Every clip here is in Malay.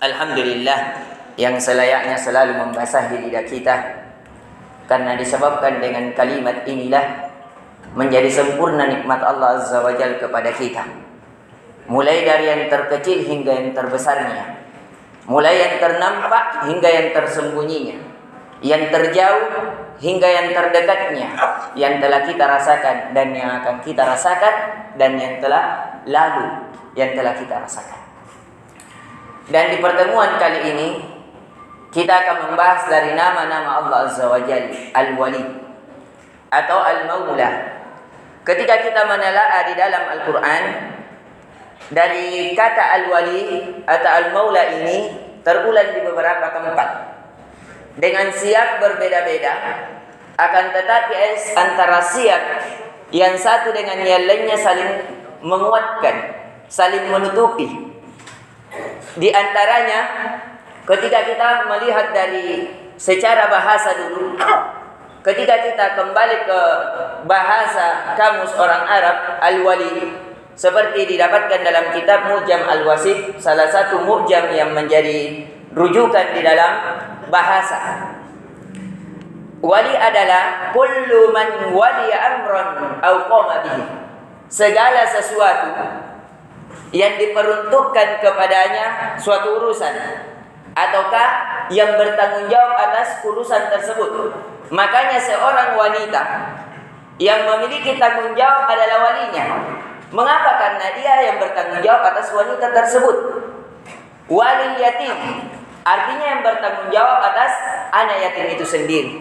Alhamdulillah yang selayaknya selalu membasahi lidah kita, karena disebabkan dengan kalimat inilah menjadi sempurna nikmat Allah Azza wa Jalla kepada kita. Mulai dari yang terkecil hingga yang terbesarnya, mulai yang ternampak hingga yang tersembunyinya, yang terjauh hingga yang terdekatnya, yang telah kita rasakan dan yang akan kita rasakan, dan yang telah lalu yang telah kita rasakan. Dan di pertemuan kali ini kita akan membahas dari nama-nama Allah Azza wa Jalla, Al-Wali atau Al-Maula. Ketika kita menelaah di dalam Al-Quran, dari kata Al-Wali atau Al-Maula ini terulang di beberapa tempat dengan siap berbeda-beda, akan tetapi antara siap yang satu dengan yang lainnya saling menguatkan, saling menutupi. Di antaranya ketika kita melihat dari secara bahasa dulu, ketika kita kembali ke bahasa kamus orang Arab, Al-Wali seperti didapatkan dalam kitab Mu'jam Al-Wasit, salah satu mu'jam yang menjadi rujukan di dalam bahasa. Wali adalah kullu man waliya amran aw qama bihi, segala sesuatu yang diperuntukkan kepadanya suatu urusan ataukah yang bertanggung jawab atas urusan tersebut. Makanya seorang wanita yang memiliki tanggung jawab adalah walinya. Mengapa? Karena dia yang bertanggung jawab atas wanita tersebut. Wali yatim artinya yang bertanggung jawab atas anak yatim itu sendiri.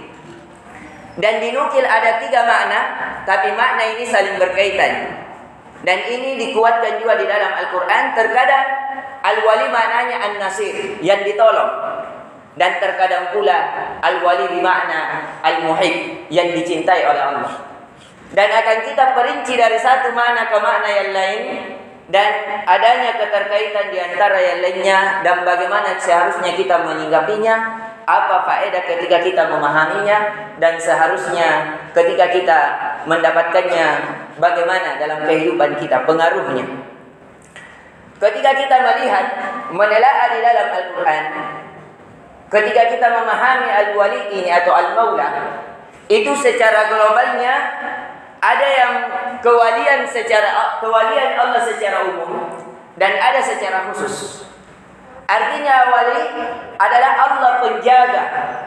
Dan dinukil ada 3 makna, tapi makna ini saling berkaitan. Dan ini dikuatkan juga di dalam Al-Quran. Terkadang Al-Wali maknanya An-Nasir, yang ditolong. Dan terkadang pula Al-Wali bermakna Al-Muhib, yang dicintai oleh Allah. Dan akan kita perinci dari satu makna ke makna yang lain, dan adanya keterkaitan di antara yang lainnya, dan bagaimana seharusnya kita menyinggapinya, apa faedah ketika kita memahaminya, dan seharusnya ketika kita mendapatkannya bagaimana dalam kehidupan kita pengaruhnya. Ketika kita melihat menelaah di dalam Al-Quran, ketika kita memahami Al-Wali ini atau Al-Maula, itu secara globalnya ada yang kewalian Allah secara umum, dan ada secara khusus. Artinya wali adalah Allah penjaga,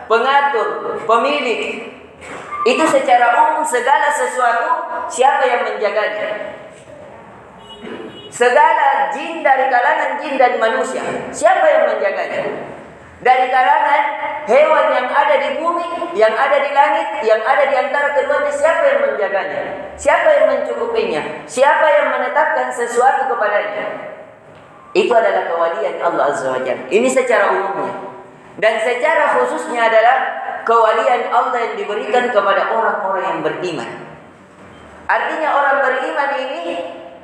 pengatur, pemilik. Itu secara umum segala sesuatu, siapa yang menjaganya? Segala jin dari kalangan jin dan manusia, siapa yang menjaganya? Dari kalangan hewan yang ada di bumi, yang ada di langit, yang ada di antara keduanya, siapa yang menjaganya? Siapa yang mencukupinya? Siapa yang menetapkan sesuatu kepadanya? Itu adalah kewalian Allah Azza wa Jalla. Ini secara umumnya. Dan secara khususnya adalah kewalian Allah yang diberikan kepada orang-orang yang beriman. Artinya orang beriman ini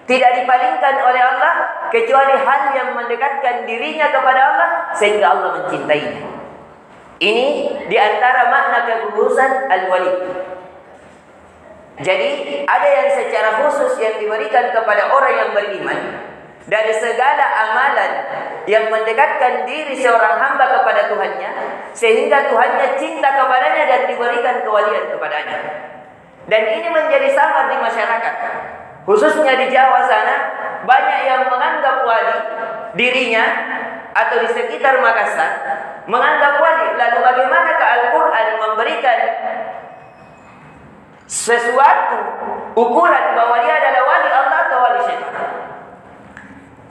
tidak dipalingkan oleh Allah kecuali hal yang mendekatkan dirinya kepada Allah sehingga Allah mencintainya. Ini diantara makna kekhususan Al-Wali. Jadi ada yang secara khusus yang diberikan kepada orang yang beriman, dari segala amalan yang mendekatkan diri seorang hamba kepada Tuhannya, sehingga Tuhannya cinta kepadanya dan diberikan kewalian kepadanya. Dan ini menjadi samar di masyarakat, khususnya di Jawa sana. Banyak yang menganggap wali dirinya, atau di sekitar Makassar menganggap wali. Lalu bagaimanakah Al-Quran memberikan sesuatu ukuran bahwa dia adalah wali Allah atau wali syaitan?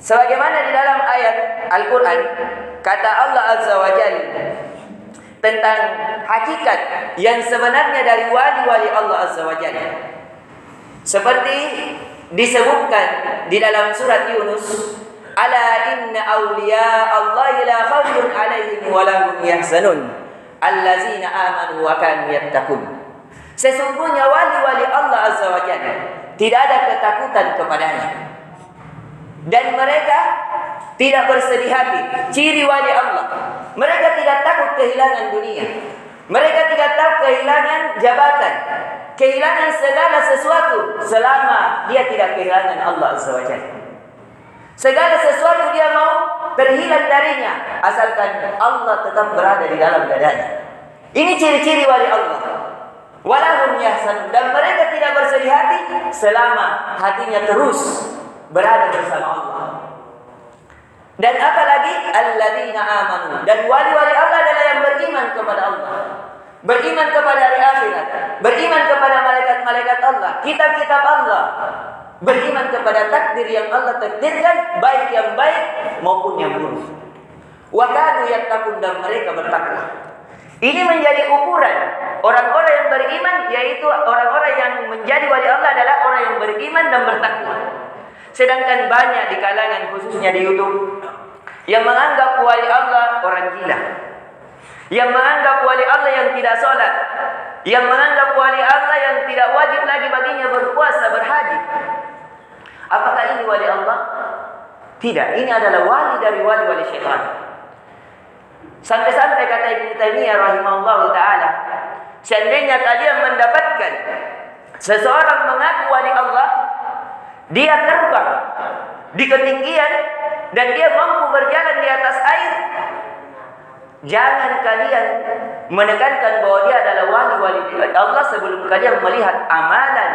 Sebagaimana di dalam ayat Al-Quran, kata Allah Azza wa Jalla tentang hakikat yang sebenarnya dari wali-wali Allah Azza wa Jalla. Seperti disebutkan di dalam surat Yunus, ala inna awliya Allah la khawfun alaihim wa lahum yahzanun allazina amanu wa kanu yattaqun. Sesungguhnya wali-wali Allah Azza wa Jalla tidak ada ketakutan kepadanya, dan mereka tidak bersedih hati. Ciri wali Allah, mereka tidak takut kehilangan dunia, mereka tidak takut kehilangan jabatan, kehilangan segala sesuatu selama dia tidak kehilangan Allah Azza wa Jalla. Segala sesuatu dia mau terhilang darinya, asalkan Allah tetap berada di dalam dadanya. Ini ciri-ciri wali Allah. Walahum yahzanun, dan mereka tidak bersedih hati selama hatinya terus berada bersama Allah. Dan apalagi alladzina amanu, dan wali-wali Allah adalah yang beriman kepada Allah, beriman kepada hari akhirat, beriman kepada malaikat-malaikat Allah, kitab-kitab Allah, beriman kepada takdir yang Allah takdirkan, baik yang baik maupun yang buruk. Wa kanu yattaqun, dan mereka bertakwa. Ini menjadi ukuran orang-orang yang beriman, yaitu orang-orang yang menjadi wali Allah adalah orang yang beriman dan bertakwa. Sedangkan banyak di kalangan khususnya di YouTube yang menganggap wali Allah orang gila, yang menganggap wali Allah yang tidak sholat, yang menganggap wali Allah yang tidak wajib lagi baginya berpuasa, berhaji. Apakah ini wali Allah? Tidak, ini adalah wali dari wali-wali syaitan. Sampai-sampai kata Ibnu Taimiyah rahimahullah ta'ala, seandainya kalian mendapatkan seseorang mengaku wali Allah, dia terbang di ketinggian dan dia mampu berjalan di atas air, jangan kalian menekankan bahwa dia adalah wali-wali Allah sebelum kalian melihat amalan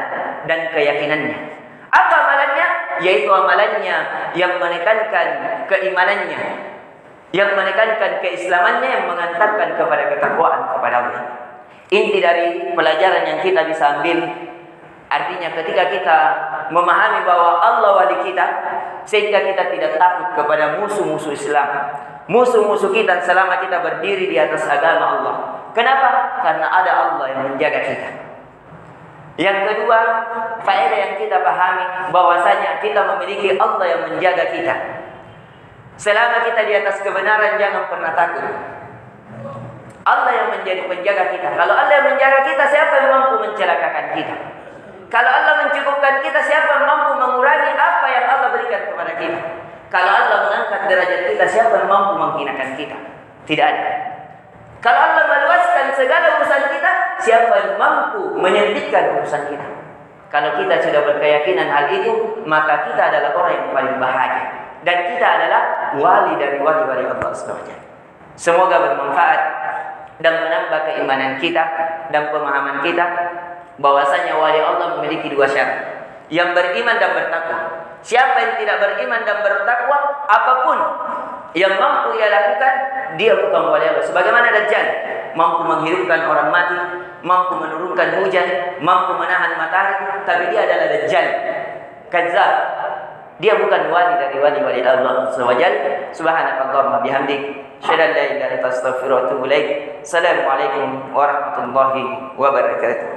dan keyakinannya. Apa amalannya? Yaitu amalannya yang menekankan keimanannya, yang menekankan keislamannya, yang mengantarkan kepada ketakwaan kepada Allah. Inti dari pelajaran yang kita bisa ambil, artinya ketika kita memahami bahwa Allah wali kita, sehingga kita tidak takut kepada musuh-musuh Islam, musuh-musuh kita selama kita berdiri di atas agama Allah. Kenapa? Karena ada Allah yang menjaga kita. Yang kedua, faedah yang kita pahami bahwasanya kita memiliki Allah yang menjaga kita. Selama kita di atas kebenaran, jangan pernah takut. Allah yang menjadi penjaga kita. Kalau Allah yang menjaga kita, siapa yang mampu mencelakakan kita? Kalau Allah mencukupkan kita, siapa yang mampu mengurangi apa yang Allah berikan kepada kita? Kalau Allah mengangkat derajat kita, siapa yang mampu menghinakan kita? Tidak ada. Kalau Allah meluaskan segala urusan kita, siapa yang mampu menyempitkan urusan kita? Kalau kita sudah berkeyakinan hal itu, maka kita adalah orang yang paling bahagia. Dan kita adalah wali dari wali-wali Allah SWT. Semoga bermanfaat dan menambah keimanan kita dan pemahaman kita bahwasanya wali Allah memiliki dua syarat, yang beriman dan bertakwa. Siapa yang tidak beriman dan bertakwa, apapun yang mampu ia lakukan, dia bukan wali Allah. Sebagaimana Dajjal mampu menghidupkan orang mati, mampu menurunkan hujan, mampu menahan matahari, tapi dia adalah Dajjal, kadzdzab. Dia bukan wali dari wali-wali Allah SWT. Subhanakallahumma bihamdik, asyhadu an la ilaha illa anta, astaghfiruka wa atubu ilaik. Assalamualaikum warahmatullahi wabarakatuh.